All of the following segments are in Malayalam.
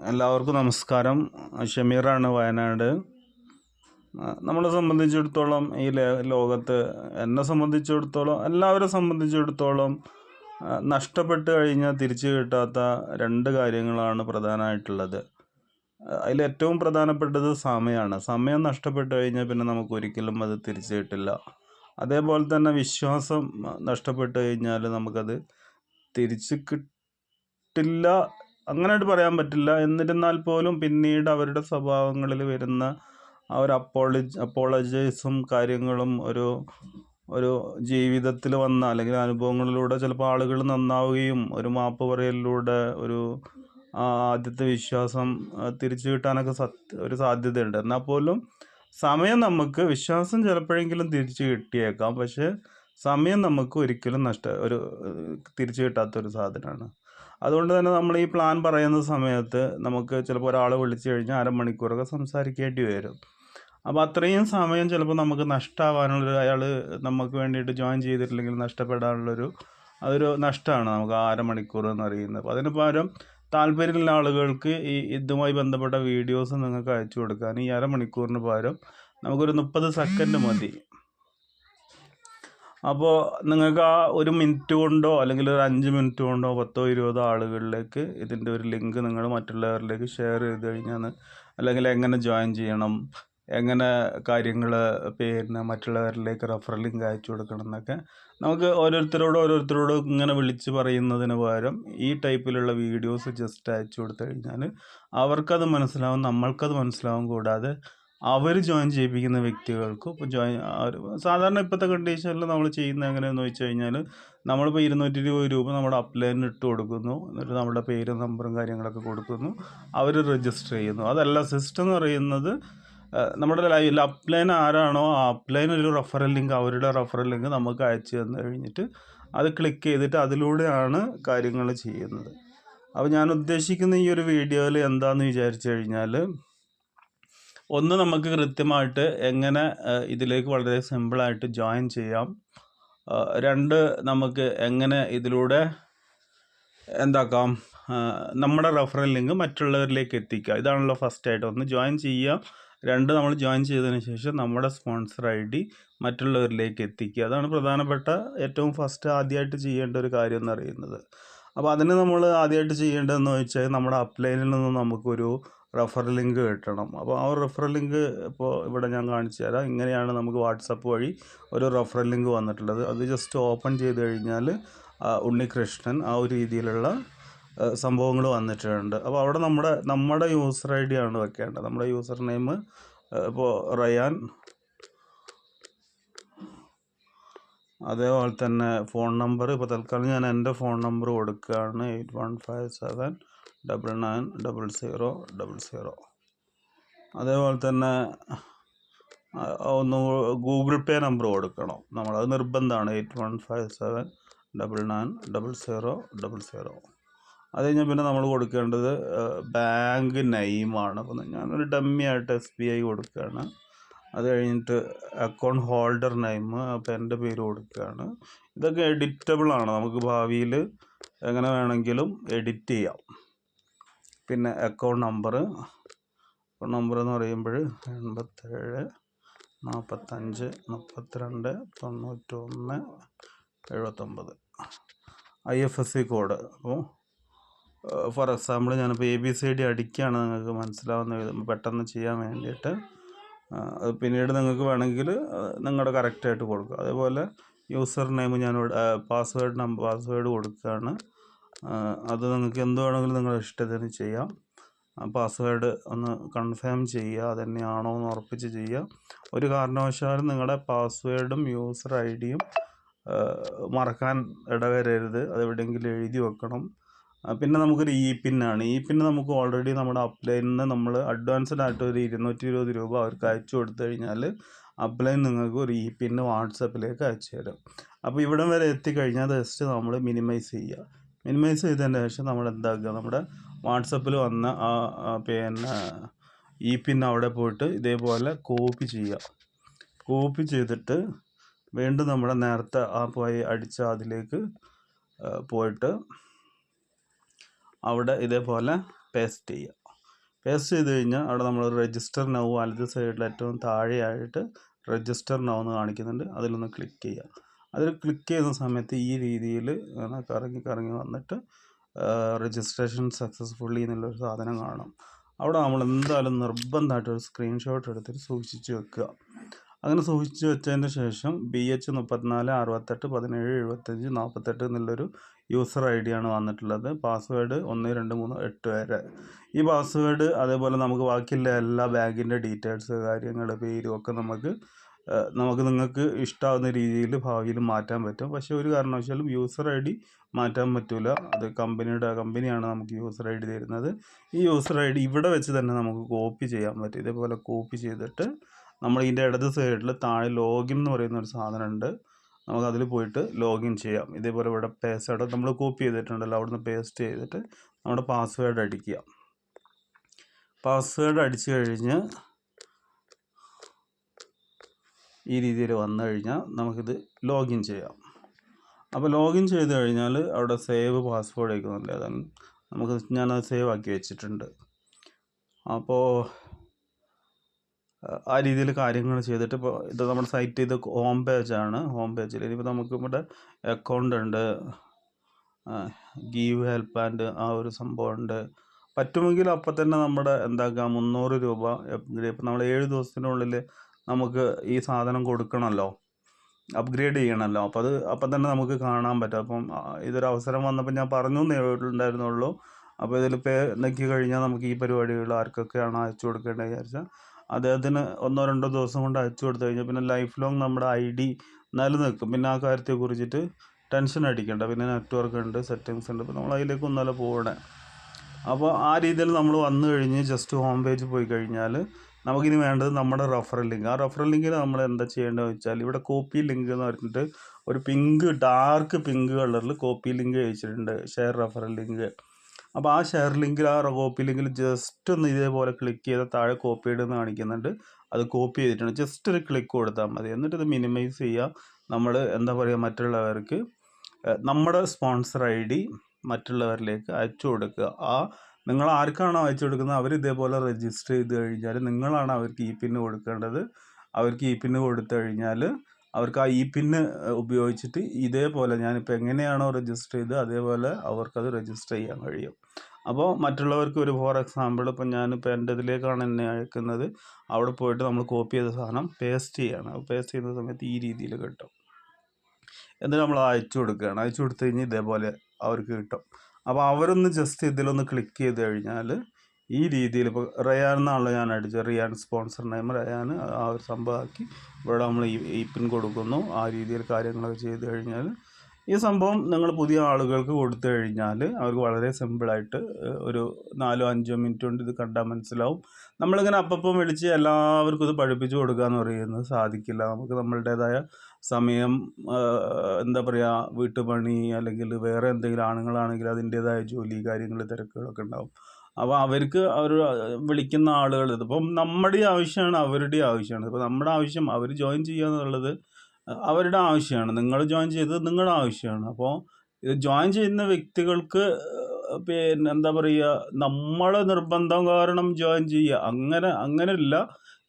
എല്ലാവർക്കും നമസ്കാരം. ഷമീറാണ്, വയനാട്. നമ്മളെ സംബന്ധിച്ചിടത്തോളം ഈ ലോകത്ത്, എന്നെ സംബന്ധിച്ചിടത്തോളം, എല്ലാവരെ സംബന്ധിച്ചിടത്തോളം നഷ്ടപ്പെട്ട് കഴിഞ്ഞാൽ തിരിച്ചു കിട്ടാത്ത രണ്ട് കാര്യങ്ങളാണ് പ്രധാനമായിട്ടുള്ളത്. അതിലേറ്റവും പ്രധാനപ്പെട്ടത് സമയമാണ്. സമയം നഷ്ടപ്പെട്ട് കഴിഞ്ഞാൽ പിന്നെ നമുക്ക് ഒരിക്കലും അത് തിരിച്ചു കിട്ടില്ല. അതേപോലെ തന്നെ വിശ്വാസം നഷ്ടപ്പെട്ട് കഴിഞ്ഞാൽ നമുക്കത് തിരിച്ച് കിട്ടില്ല, അങ്ങനെയായിട്ട് പറയാൻ പറ്റില്ല. എന്നിരുന്നാൽ പോലും പിന്നീട് അവരുടെ സ്വഭാവങ്ങളിൽ വരുന്ന ആ ഒരു അപ്പോളജൈസും കാര്യങ്ങളും ഒരു ജീവിതത്തിൽ വന്ന അല്ലെങ്കിൽ അനുഭവങ്ങളിലൂടെ ചിലപ്പോൾ ആളുകൾ നന്നാവുകയും ഒരു മാപ്പ് പറയലിലൂടെ ആദ്യത്തെ വിശ്വാസം തിരിച്ചു കിട്ടാനൊക്കെ ഒരു സാധ്യതയുണ്ട്. എന്നാൽ പോലും സമയം നമുക്ക്, വിശ്വാസം ചിലപ്പോഴെങ്കിലും തിരിച്ചു കിട്ടിയേക്കാം, പക്ഷേ സമയം നമുക്ക് ഒരിക്കലും തിരിച്ചു കിട്ടാത്തൊരു സാധനമാണ്. അതുകൊണ്ട് തന്നെ നമ്മൾ ഈ പ്ലാൻ പറയുന്ന സമയത്ത് നമുക്ക് ചിലപ്പോൾ ഒരാളെ വിളിച്ചു കഴിഞ്ഞാൽ അരമണിക്കൂറൊക്കെ സംസാരിക്കേണ്ടി വരും. അപ്പോൾ അത്രയും സമയം ചിലപ്പോൾ നമുക്ക് നഷ്ടമാവാനുള്ളൊരു, അയാൾ നമുക്ക് വേണ്ടിയിട്ട് ജോയിൻ ചെയ്തിട്ടില്ലെങ്കിൽ അതൊരു നഷ്ടമാണ് നമുക്ക് ആ അരമണിക്കൂർ എന്ന് പറയുന്നത്. അപ്പോൾ അതിന് പകരം താല്പര്യമുള്ള ആളുകൾക്ക് ഇതുമായി ബന്ധപ്പെട്ട വീഡിയോസ് നിങ്ങൾക്ക് അയച്ചു കൊടുക്കാൻ ഈ അരമണിക്കൂറിന് പകരം നമുക്കൊരു 30 സെക്കൻഡ് മതി. അപ്പോൾ നിങ്ങൾക്ക് ആ 1 മിനിറ്റ് കൊണ്ടോ അല്ലെങ്കിൽ ഒരു 5 മിനിറ്റ് കൊണ്ടോ 10-20 ആളുകളിലേക്ക് ഇതിൻ്റെ ഒരു ലിങ്ക് നിങ്ങൾ മറ്റുള്ളവരിലേക്ക് ഷെയർ ചെയ്ത് കഴിഞ്ഞാൽ, അല്ലെങ്കിൽ എങ്ങനെ ജോയിൻ ചെയ്യണം, എങ്ങനെ കാര്യങ്ങൾ മറ്റുള്ളവരിലേക്ക് റെഫറൽ ലിങ്ക് അയച്ചു കൊടുക്കണം എന്നൊക്കെ നമുക്ക് ഓരോരുത്തരോടും ഇങ്ങനെ വിളിച്ച് പറയുന്നതിന് പകരം ഈ ടൈപ്പിലുള്ള വീഡിയോസ് ജസ്റ്റ് അയച്ചു കൊടുത്തു കഴിഞ്ഞാൽ അവർക്കത് മനസ്സിലാവും, നമ്മൾക്കത് മനസ്സിലാവും. കൂടാതെ അവർ ജോയിൻ ചെയ്യിപ്പിക്കുന്ന വ്യക്തികൾക്കും സാധാരണ ഇപ്പോഴത്തെ കണ്ടീഷനിൽ നമ്മൾ ചെയ്യുന്നത് എങ്ങനെയാണെന്ന് വെച്ച് കഴിഞ്ഞാൽ, നമ്മളിപ്പോൾ 220 രൂപ നമ്മുടെ അപ്ലൈനിൽ ഇട്ട് കൊടുക്കുന്നു, എന്നിട്ട് നമ്മുടെ പേരും നമ്പറും കാര്യങ്ങളൊക്കെ കൊടുക്കുന്നു, അവർ രജിസ്റ്റർ ചെയ്യുന്നു. അതല്ല, സിസ്റ്റം എന്ന് പറയുന്നത് നമ്മുടെ അപ്ലൈൻ ആരാണോ ആ അപ്ലൈൻ ഒരു റെഫറൽ ലിങ്ക്, അവരുടെ റെഫറൽ ലിങ്ക് നമുക്ക് അയച്ചു തന്നു കഴിഞ്ഞിട്ട് അത് ക്ലിക്ക് ചെയ്തിട്ട് അതിലൂടെയാണ് കാര്യങ്ങൾ ചെയ്യുന്നത്. അപ്പോൾ ഞാൻ ഉദ്ദേശിക്കുന്ന ഈ ഒരു വീഡിയോയിൽ എന്താണെന്ന് വിചാരിച്ചു കഴിഞ്ഞാൽ, ഒന്ന്, നമുക്ക് കൃത്യമായിട്ട് എങ്ങനെ ഇതിലേക്ക് വളരെ സിമ്പിളായിട്ട് ജോയിൻ ചെയ്യാം. 2, നമുക്ക് എങ്ങനെ ഇതിലൂടെ എന്താക്കാം, നമ്മുടെ റെഫറൽ ലിങ്ക് മറ്റുള്ളവരിലേക്ക് എത്തിക്കുക. ഇതാണല്ലോ ഫസ്റ്റായിട്ട്. ഒന്ന് ജോയിൻ ചെയ്യുക, 2 നമ്മൾ ജോയിൻ ചെയ്തതിന് ശേഷം നമ്മുടെ സ്പോൺസർ ID മറ്റുള്ളവരിലേക്ക് എത്തിക്കുക. അതാണ് പ്രധാനപ്പെട്ട ഏറ്റവും ആദ്യമായിട്ട് ചെയ്യേണ്ട ഒരു കാര്യം എന്ന് പറയുന്നത്. അപ്പോൾ അതിന് നമ്മൾ ആദ്യമായിട്ട് ചെയ്യേണ്ടതെന്ന് വെച്ചാൽ, നമ്മുടെ അപ്ലൈനിൽ നിന്ന് നമുക്കൊരു റെഫറൽ ലിങ്ക് കിട്ടണം. അപ്പോൾ ആ റെഫറൽ ലിങ്ക് ഇപ്പോൾ ഇവിടെ ഞാൻ കാണിച്ചു തരാം. ഇങ്ങനെയാണ് നമുക്ക് വാട്സപ്പ് വഴി ഒരു റെഫറൽ ലിങ്ക് വന്നിട്ടുള്ളത്. അത് ജസ്റ്റ് ഓപ്പൺ ചെയ്ത് കഴിഞ്ഞാൽ ഉണ്ണികൃഷ്ണൻ ആ ഒരു രീതിയിലുള്ള സംഭവങ്ങൾ വന്നിട്ടുണ്ട്. അപ്പോൾ അവിടെ നമ്മുടെ യൂസർ ID ആണ് വെക്കേണ്ടത്. നമ്മുടെ യൂസർ നെയിം ഇപ്പോൾ റയാൻ, അതേപോലെ തന്നെ ഫോൺ നമ്പർ, ഇപ്പോൾ തൽക്കാലം ഞാൻ എൻ്റെ ഫോൺ നമ്പർ കൊടുക്കുകയാണ്, 8157990000. അതേപോലെ തന്നെ ഒന്ന് ഗൂഗിൾ പേ നമ്പർ കൊടുക്കണം. നമ്മളത് നിർബന്ധമാണ്, 8157990000. അത് കഴിഞ്ഞാൽ പിന്നെ നമ്മൾ കൊടുക്കേണ്ടത് ബാങ്ക് നെയിമാണ്. അപ്പോൾ ഞാനൊരു ഡമ്മി ആയിട്ട് SBI കൊടുക്കുകയാണ്. അത് കഴിഞ്ഞിട്ട് അക്കൗണ്ട് ഹോൾഡർ നെയിം, അപ്പോൾ എൻ്റെ പേര് കൊടുക്കുകയാണ്. ഇതൊക്കെ എഡിറ്റബിൾ ആണ്, നമുക്ക് ഭാവിയിൽ എങ്ങനെ വേണമെങ്കിലും എഡിറ്റ് ചെയ്യാം. പിന്നെ അക്കൗണ്ട് നമ്പർ എന്ന് പറയുമ്പോൾ 87 45 32 91 79. IFSC code. അപ്പോൾ ഫോർ എക്സാമ്പിൾ ഞാനിപ്പോൾ ABCD അടിക്കുകയാണ്, നിങ്ങൾക്ക് മനസ്സിലാവുന്ന വിധം പെട്ടെന്ന് ചെയ്യാൻ വേണ്ടിയിട്ട്. അത് പിന്നീട് നിങ്ങൾക്ക് വേണമെങ്കിൽ നിങ്ങളുടെ കറക്റ്റായിട്ട് കൊടുക്കുക. അതേപോലെ യൂസർ നെയിം പാസ്വേഡ് കൊടുക്കുകയാണ്. അത് നിങ്ങൾക്ക് എന്ത് വേണമെങ്കിലും നിങ്ങളുടെ ഇഷ്ടത്തിന് ചെയ്യാം. പാസ്വേഡ് ഒന്ന് കൺഫേം ചെയ്യുക, അതുതന്നെയാണോ എന്ന് ഉറപ്പിച്ച് ചെയ്യുക. ഒരു കാരണവശാലും നിങ്ങളുടെ പാസ്വേഡും യൂസർ IDയും മറക്കാൻ ഇടവരരുത്, അതെവിടെയെങ്കിലും എഴുതി വെക്കണം. പിന്നെ നമുക്കൊരു PIN ആണ്. PIN നമുക്ക് ഓൾറെഡി നമ്മുടെ അപ്ലൈനിൽ നിന്ന് നമ്മൾ അഡ്വാൻസ്ഡ് ആയിട്ട് ഒരു 220 രൂപ അവർക്ക് അയച്ചു കൊടുത്തു കഴിഞ്ഞാൽ അപ്ലൈൻ നിങ്ങൾക്ക് ഒരു PIN വാട്സപ്പിലേക്ക് അയച്ചു തരും. അപ്പോൾ ഇവിടം വരെ എത്തിക്കഴിഞ്ഞാൽ ജസ്റ്റ് നമ്മൾ മിനിമൈസ് ചെയ്യുക. മിനിമൈസ് ചെയ്തതിന് ശേഷം നമ്മൾ എന്താക്കുക, നമ്മുടെ വാട്സപ്പിൽ വന്ന PIN അവിടെ പോയിട്ട് ഇതേപോലെ കോപ്പി ചെയ്യുക. കോപ്പി ചെയ്തിട്ട് വീണ്ടും നമ്മുടെ നേരത്തെ പോയി അടിച്ച അതിലേക്ക് പോയിട്ട് അവിടെ ഇതേപോലെ പേസ്റ്റ് ചെയ്യുക. പേസ്റ്റ് ചെയ്ത് കഴിഞ്ഞാൽ അവിടെ നമ്മൾ രജിസ്റ്റർ നൗ വലത് സൈഡിൽ ഏറ്റവും താഴെയായിട്ട് രജിസ്റ്റർ നൗ എന്ന് കാണിക്കുന്നുണ്ട്. അതിലൊന്ന് ക്ലിക്ക് ചെയ്യുക. അതിൽ ക്ലിക്ക് ചെയ്യുന്ന സമയത്ത് ഈ രീതിയിൽ കറങ്ങി വന്നിട്ട് രജിസ്ട്രേഷൻ സക്സസ്ഫുള്ളി എന്നുള്ളൊരു സാധനം കാണും. അവിടെ നമ്മൾ എന്തായാലും നിർബന്ധമായിട്ട് ഒരു സ്ക്രീൻഷോട്ട് എടുത്തിട്ട് സൂക്ഷിച്ച് വെക്കുക. അങ്ങനെ സൂക്ഷിച്ച് വെച്ചതിന് ശേഷം BH 34 68 17 75 48 എന്നുള്ളൊരു യൂസർ ID ആണ് വന്നിട്ടുള്ളത്. പാസ്വേഡ് 1238 വരെ. ഈ പാസ്വേഡ് അതേപോലെ നമുക്ക് ബാക്കിയുള്ള എല്ലാ ബാങ്കിൻ്റെ ഡീറ്റെയിൽസ്, കാര്യങ്ങൾ, പേരും ഒക്കെ നമുക്ക് നിങ്ങൾക്ക് ഇഷ്ടമാവുന്ന രീതിയിൽ ഭാവിയിൽ മാറ്റാൻ പറ്റും. പക്ഷേ ഒരു കാരണവശാലും യൂസർ ID മാറ്റാൻ പറ്റില്ല. അത് കമ്പനിയാണ് നമുക്ക് യൂസർ ID തരുന്നത്. ഈ യൂസർ ID ഇവിടെ വെച്ച് തന്നെ നമുക്ക് കോപ്പി ചെയ്യാൻ പറ്റും. ഇതേപോലെ കോപ്പി ചെയ്തിട്ട് നമ്മൾ ഇതിൻ്റെ ഇടത് സൈഡിൽ താഴെ ലോഗിൻ എന്ന് പറയുന്ന ഒരു സാധനമുണ്ട്. നമുക്ക് അതിൽ പോയിട്ട് ലോഗിൻ ചെയ്യാം. ഇതേപോലെ ഇവിടെ പേസ്റ്റ് നമ്മൾ കോപ്പി ചെയ്തിട്ടുണ്ടല്ലോ, അവിടുന്ന് പേസ്റ്റ് ചെയ്തിട്ട് നമ്മുടെ പാസ്വേഡ് അടിക്കുക. പാസ്വേഡ് അടിച്ചു കഴിഞ്ഞ് ഈ രീതിയിൽ വന്നു കഴിഞ്ഞാൽ നമുക്കിത് ലോഗിൻ ചെയ്യാം. അപ്പോൾ ലോഗിൻ ചെയ്ത് കഴിഞ്ഞാൽ അവിടെ സേവ് പാസ്വേഡ് വയ്ക്കുന്നില്ല. അതാണ് ഞാനത് സേവ് ആക്കി വെച്ചിട്ടുണ്ട്. അപ്പോൾ ആ രീതിയിൽ കാര്യങ്ങൾ ചെയ്തിട്ട് ഇപ്പോൾ ഇത് നമ്മുടെ സൈറ്റ് ഇത് ഹോം പേജാണ്. ഹോം പേജിൽ ഇനിയിപ്പോൾ നമുക്ക് ഇവിടെ അക്കൗണ്ട് ഉണ്ട്, ഗീവ് ഹെൽപ്പ് ആൻഡ് ആ ഒരു സംഭവമുണ്ട്. പറ്റുമെങ്കിൽ അപ്പം തന്നെ നമ്മുടെ എന്താക്കുക 300 രൂപ ഇപ്പം നമ്മൾ 7 ദിവസത്തിനുള്ളിൽ നമുക്ക് ഈ സാധനം കൊടുക്കണമല്ലോ, അപ്ഗ്രേഡ് ചെയ്യണമല്ലോ. അപ്പോൾ അത് അപ്പം തന്നെ നമുക്ക് കാണാൻ പറ്റും. അപ്പം ഇതൊരു അവസരം വന്നപ്പോൾ ഞാൻ പറഞ്ഞു ഉണ്ടായിരുന്നുള്ളൂ. അപ്പോൾ ഇതിൽ പേ നെക്കി കഴിഞ്ഞാൽ നമുക്ക് ഈ പരിപാടികൾ ആർക്കൊക്കെയാണ് അയച്ചു കൊടുക്കേണ്ടത് വിചാരിച്ചാൽ അദ്ദേഹത്തിന് 1-2 ദിവസം കൊണ്ട് അയച്ചു കൊടുത്തു കഴിഞ്ഞാൽ പിന്നെ ലൈഫ് ലോങ് നമ്മുടെ ID നിലനിൽക്കും. പിന്നെ ആ കാര്യത്തെ കുറിച്ചിട്ട് ടെൻഷൻ അടിക്കേണ്ട. പിന്നെ നെറ്റ്വർക്ക് ഉണ്ട്, സെറ്റിങ്സ് ഉണ്ട്. ഇപ്പോൾ നമ്മൾ അതിലേക്ക് ഒന്നല്ല പോകണേ. അപ്പോൾ ആ രീതിയിൽ നമ്മൾ വന്നു കഴിഞ്ഞ് ജസ്റ്റ് ഹോം പേജ് പോയി കഴിഞ്ഞാൽ നമുക്കിനി വേണ്ടത് നമ്മുടെ റെഫറൽ ലിങ്ക്. ആ റെഫറൽ ലിങ്കിൽ നമ്മൾ എന്താ ചെയ്യേണ്ടതെന്ന് വെച്ചാൽ ഇവിടെ കോപ്പി ലിങ്ക് എന്ന് പറഞ്ഞിട്ട് ഒരു ഡാർക്ക് പിങ്ക് കളറിൽ കോപ്പി ലിങ്ക് അയച്ചിട്ടുണ്ട്, ഷെയർ റെഫറൽ ലിങ്ക്. അപ്പോൾ ആ ഷെയർ ലിങ്കിൽ ആ കോപ്പി ലിങ്കിൽ ജസ്റ്റ് ഒന്ന് ഇതേപോലെ ക്ലിക്ക് ചെയ്താൽ താഴെ കോപ്പിയുടെ എന്ന് കാണിക്കുന്നുണ്ട്. അത് കോപ്പി ചെയ്തിട്ടുണ്ട്. ജസ്റ്റ് ഒരു ക്ലിക്ക് കൊടുത്താൽ മതി. എന്നിട്ട് ഇത് മിനിമൈസ് ചെയ്യുക. നമ്മൾ എന്താ പറയുക, മറ്റുള്ളവർക്ക് നമ്മുടെ സ്പോൺസർ ID മറ്റുള്ളവരിലേക്ക് അയച്ചു കൊടുക്കുക. നിങ്ങൾ ആർക്കാണോ അയച്ചു കൊടുക്കുന്നത് അവർ ഇതേപോലെ രജിസ്റ്റർ ചെയ്ത് കഴിഞ്ഞാൽ നിങ്ങളാണ് അവർക്ക് പിൻ കൊടുക്കേണ്ടത്. അവർക്ക് പിൻ കൊടുത്തു കഴിഞ്ഞാൽ അവർക്ക് ആ പിൻ ഉപയോഗിച്ചിട്ട് ഇതേപോലെ ഞാനിപ്പോൾ എങ്ങനെയാണോ രജിസ്റ്റർ ചെയ്ത് അതേപോലെ അവർക്കത് രജിസ്റ്റർ ചെയ്യാൻ കഴിയും. അപ്പോൾ മറ്റുള്ളവർക്ക് ഒരു ഫോർ എക്സാമ്പിൾ ഇപ്പം ഞാനിപ്പോൾ എൻ്റെ ഇതിലേക്കാണ് എന്നെ അയക്കുന്നത്. അവിടെ പോയിട്ട് നമ്മൾ കോപ്പി ചെയ്ത സാധനം പേസ്റ്റ് ചെയ്യണം. പേസ്റ്റ് ചെയ്യുന്ന സമയത്ത് ഈ രീതിയിൽ കിട്ടും. എന്നിട്ട് നമ്മൾ അയച്ചു കൊടുക്കുകയാണ്. അയച്ചു കൊടുത്തു കഴിഞ്ഞാൽ ഇതേപോലെ അവർക്ക് കിട്ടും. അപ്പോൾ അവരൊന്ന് ജസ്റ്റ് ഇതിലൊന്ന് ക്ലിക്ക് ചെയ്ത് കഴിഞ്ഞാൽ ഈ രീതിയിൽ ഇപ്പോൾ റയാൻ എന്നാണല്ലോ ഞാൻ അടിച്ചത്, റിയാൻ സ്പോൺസർ നെയിം റയാൻ ആ ഒരു സംഭവമാക്കി ഇവിടെ നമ്മൾ പിൻ കൊടുക്കുന്നു. ആ രീതിയിൽ കാര്യങ്ങളൊക്കെ ചെയ്ത് കഴിഞ്ഞാൽ ഈ സംഭവം നിങ്ങൾ പുതിയ ആളുകൾക്ക് കൊടുത്തു കഴിഞ്ഞാൽ അവർക്ക് വളരെ സിമ്പിളായിട്ട് ഒരു 4-5 മിനിറ്റ് കൊണ്ട് ഇത് കണ്ടാൽ മനസ്സിലാവും. നമ്മളിങ്ങനെ അപ്പം വിളിച്ച് എല്ലാവർക്കും ഇത് പഠിപ്പിച്ചു കൊടുക്കുക എന്ന് പറയുന്നത് സാധിക്കില്ല. നമുക്ക് നമ്മളുടേതായ സമയം, എന്താ പറയുക, വീട്ടുപണി അല്ലെങ്കിൽ വേറെ എന്തെങ്കിലും ആണുങ്ങളാണെങ്കിൽ അതിൻ്റേതായ ജോലി കാര്യങ്ങൾ തിരക്കുകളൊക്കെ ഉണ്ടാവും. അപ്പോൾ അവർക്ക് അവർ വിളിക്കുന്ന ആളുകൾ ഇതിപ്പം നമ്മുടെ ആവശ്യമാണ്, അവരുടെ ആവശ്യമാണ്. ഇപ്പോൾ നമ്മുടെ ആവശ്യം അവർ ജോയിൻ ചെയ്യുക എന്നുള്ളത് അവരുടെ ആവശ്യമാണ്, നിങ്ങൾ ജോയിൻ ചെയ്തത് നിങ്ങളുടെ ആവശ്യമാണ്. അപ്പോൾ ഇത് ജോയിൻ ചെയ്യുന്ന വ്യക്തികൾക്ക് പിന്നെ എന്താ പറയുക, നമ്മളെ നിർബന്ധം കാരണം ജോയിൻ ചെയ്യുക അങ്ങനെയല്ല.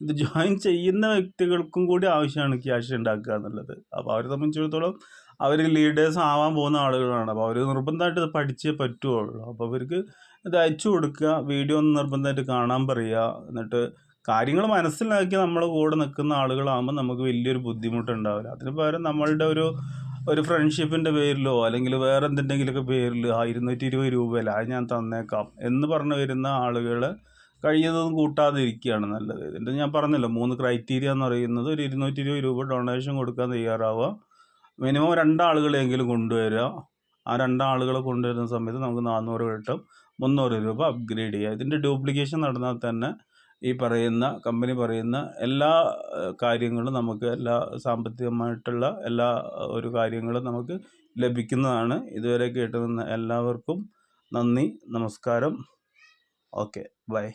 ഇത് ജോയിൻ ചെയ്യുന്ന വ്യക്തികൾക്കും കൂടി ആവശ്യമാണ് ക്യാഷ് ഉണ്ടാക്കുക എന്നുള്ളത്. അപ്പോൾ അവരെ സംബന്ധിച്ചിടത്തോളം അവർ ലീഡേഴ്സ് ആവാൻ പോകുന്ന ആളുകളാണ്. അപ്പോൾ അവർ നിർബന്ധമായിട്ട് ഇത് പഠിച്ചേ പറ്റുള്ളൂ. അപ്പോൾ അവർക്ക് ഇത് അയച്ചു കൊടുക്കുക, വീഡിയോ ഒന്ന് നിർബന്ധമായിട്ട് കാണാൻ പറയുക. എന്നിട്ട് കാര്യങ്ങൾ മനസ്സിലാക്കി നമ്മളെ കൂടെ നിൽക്കുന്ന ആളുകളാകുമ്പോൾ നമുക്ക് വലിയൊരു ബുദ്ധിമുട്ടുണ്ടാവില്ല. അതിന് പകരം നമ്മളുടെ ഒരു ഫ്രണ്ട്ഷിപ്പിൻ്റെ പേരിലോ അല്ലെങ്കിൽ വേറെ എന്തിൻ്റെങ്കിലുമൊക്കെ പേരിൽ 220 രൂപയല്ല അത് ഞാൻ തന്നേക്കാം എന്ന് പറഞ്ഞു വരുന്ന ആളുകൾ കഴിയുന്നതും കൂട്ടാതിരിക്കുകയാണ് നല്ലത്. ഇതിൻ്റെ ഞാൻ പറഞ്ഞല്ലോ 3 ക്രൈറ്റീരിയ എന്ന് പറയുന്നത് ഒരു 220 രൂപ ഡൊണേഷൻ കൊടുക്കാൻ തയ്യാറാവുക, മിനിമം 2 ആളുകളെങ്കിലും കൊണ്ടുവരിക. ആ 2 ആളുകളെ കൊണ്ടുവരുന്ന സമയത്ത് നമുക്ക് 400 കിട്ടും, 300 രൂപ അപ്ഗ്രേഡ് ചെയ്യുക. ഇതിൻ്റെ ഡ്യൂപ്ലിക്കേഷൻ നടന്നാൽ തന്നെ ഈ പറയുന്ന കമ്പനി പറയുന്ന എല്ലാ കാര്യങ്ങളും നമുക്ക് എല്ലാ സാമ്പത്തികമായിട്ടുള്ള എല്ലാ ഒരു കാര്യങ്ങളും നമുക്ക് ലഭിക്കുന്നതാണ്. ഇതുവരെ കേട്ടുനിന്ന എല്ലാവർക്കും നന്ദി, നമസ്കാരം. Okay, by.